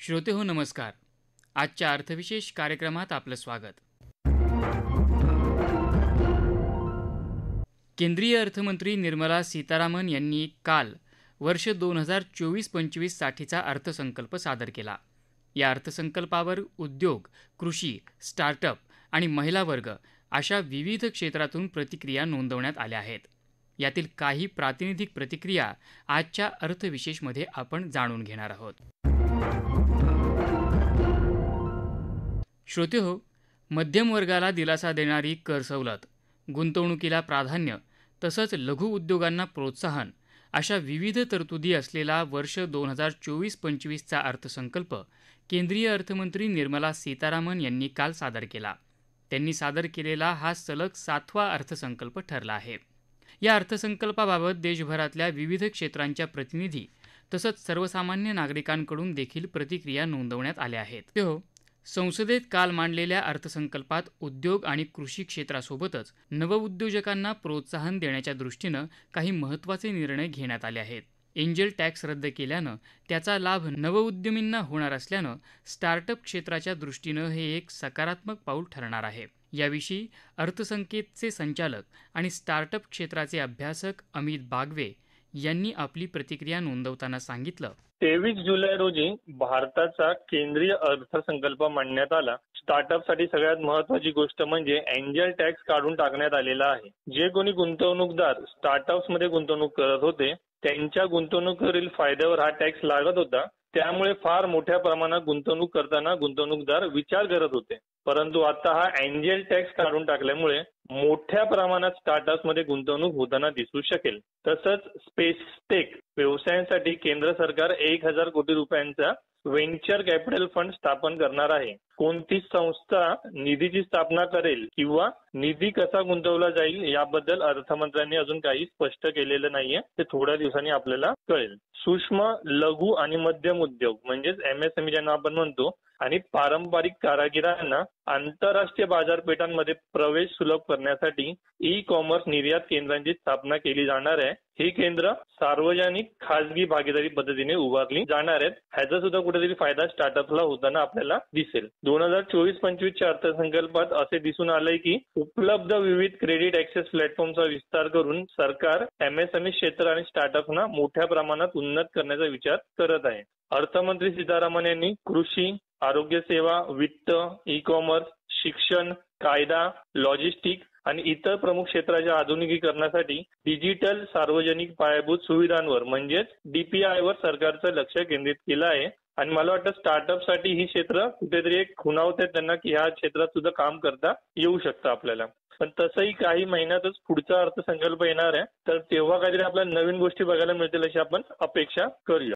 श्रोते हो नमस्कार. आजच्या अर्थविशेष कार्यक्रमात आपलं स्वागत. केंद्रीय अर्थमंत्री निर्मला सीतारामन यांनी काल वर्ष 2024-25 साठीचा अर्थसंकल्प सादर केला. या अर्थसंकल्पावर उद्योग, कृषी, स्टार्टअप आणि महिला वर्ग अशा विविध क्षेत्रातून प्रतिक्रिया नोंदवण्यात आल्या आहेत. यातील काही प्रातिनिधिक प्रतिक्रिया आजच्या अर्थविशेषमध्ये आपण जाणून घेणार आहोत. श्रोते हो, मध्यम वर्गाला दिलासा देणारी कर सवलत, गुंतवणुकीला प्राधान्य तसंच लघु उद्योगांना प्रोत्साहन अशा विविध तरतुदी असलेला वर्ष 2024-25चा अर्थसंकल्प केंद्रीय अर्थमंत्री निर्मला सीतारामन यांनी काल सादर केला. त्यांनी सादर केलेला हा सलग 7वा अर्थसंकल्प ठरला आहे. या अर्थसंकल्पाबाबत देशभरातल्या विविध क्षेत्रांच्या प्रतिनिधी तसंच सर्वसामान्य नागरिकांकडून देखील प्रतिक्रिया नोंदवण्यात आल्या आहेत. संसदेत काल मांडलेल्या अर्थसंकल्पात उद्योग आणि कृषी क्षेत्रासोबतच नवउद्योजकांना प्रोत्साहन देण्याच्या दृष्टीनं काही महत्त्वाचे निर्णय घेण्यात आले आहेत. एंजल टॅक्स रद्द केल्यानं त्याचा लाभ नवउद्यमींना होणार असल्यानं स्टार्टअप क्षेत्राच्या दृष्टीनं हे एक सकारात्मक पाऊल ठरणार आहे. याविषयी अर्थसंकेतचे संचालक आणि स्टार्टअप क्षेत्राचे अभ्यासक अमित बागवे यांनी आपली प्रतिक्रिया नोंदवताना सांगितलं. 23 जुलै रोजी भारताचा केंद्रीय अर्थसंकल्प मांडण्यात आला. स्टार्टअपसाठी सगळ्यात महत्त्वाची गोष्ट म्हणजे एंजल टॅक्स काढून टाकण्यात आलेला आहे. जे कोणी गुंतवणूकदार स्टार्टअप्समध्ये गुंतवणूक करत होते त्यांच्या गुंतवणुकीवरील फायद्यावर हा टॅक्स लागत होता. त्यामुळे फार मोठ्या प्रमाणात गुंतवणूक करताना गुंतवणूकदार विचार करत होते. परंतु आता हा एंजल टॅक्स काढून टाकल्यामुळे मोठ्या प्रमाणात स्टार्टअप्समध्ये गुंतवणूक होताना दिसू शकेल. तसंच स्पेसटेक व्यवसायांसाठी केंद्र सरकार 1,000 कोटी रुपयांचा व्हेंचर कॅपिटल फंड स्थापन करणार आहे. कोणती संस्था निधीची स्थापना करेल किंवा निधी कसा गुंतवला जाईल याबद्दल अर्थमंत्र्यांनी अजून काही स्पष्ट केलेलं नाहीये. ते थोड्या दिवसांनी आपल्याला कळेल. सूक्ष्म, लघु आणि मध्यम उद्योग म्हणजेच MSME ज्यांना आपण म्हणतो आणि पारंपरिक कारागिरांना आंतरराष्ट्रीय बाजारपेठांमध्ये प्रवेश सुलभ करण्यासाठी ई-कॉमर्स निर्यात केंद्रांची स्थापना केली जाणार आहे. ही केंद्र सार्वजनिक खासगी भागीदारी पद्धतीने उभारली जाणार आहेत. ह्याचा सुद्धा कुठेतरी फायदा स्टार्टअपला होताना आपल्याला दिसेल. 2024-25च्या अर्थसंकल्पात असे दिसून आलंय की उपलब्ध विविध क्रेडिट ऍक्सेस प्लॅटफॉर्मचा विस्तार करून सरकार MSME क्षेत्र आणि स्टार्टअपना मोठ्या प्रमाणात उन्नत करण्याचा विचार करत आहे. अर्थमंत्री सीतारामन यांनी कृषी, आरोग्य सेवा, वित्त, ई-कॉमर्स, शिक्षण, कायदा, लॉजिस्टिक आणि इतर प्रमुख क्षेत्राच्या आधुनिकीकरणासाठी डिजिटल सार्वजनिक पायाभूत सुविधांवर म्हणजेच DPI वर सरकारचं लक्ष केंद्रित केलं आहे. आणि मला वाटतं स्टार्टअपसाठी ही क्षेत्र कुठेतरी एक खुणावते त्यांना की ह्या क्षेत्रात सुद्धा काम करता येऊ शकतं आपल्याला. पण तसंही काही महिन्यातच पुढचा अर्थसंकल्प येणार आहे तर तेव्हा काहीतरी आपल्याला नवीन गोष्टी बघायला मिळतील अशी आपण अपेक्षा करूया.